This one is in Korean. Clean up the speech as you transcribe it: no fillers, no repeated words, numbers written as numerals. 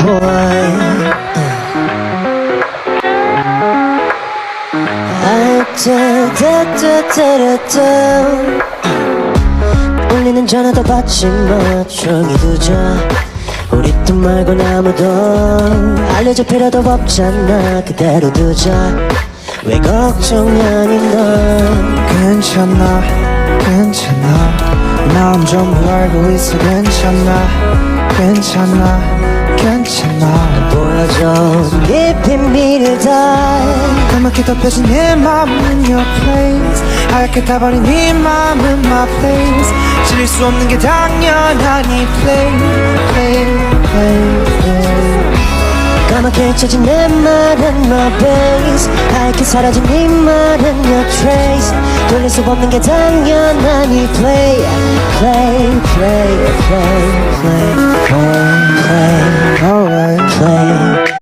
boy. 울리는 전화도 받지 마. 조용히 두자. 우리 뜻 말고 아무도 알려줄 필요도 없잖아. 그대로 두자. 왜 걱정하니 넌. 괜찮아 괜찮아 마음 전부 알고 있어. 괜찮아 보여줘 네 비밀을 다. 까맣게 덮여진 내 맘은 your place. 하얗게 타버린 네 맘은 my place. 지릴 수 없는 게 당연한 이 play. 까맣게 쳐진 내 말은 my base. 하얗게 사라진 네 말은 your trace. 돌릴 수 없는 게 당연한 이 play. Alright.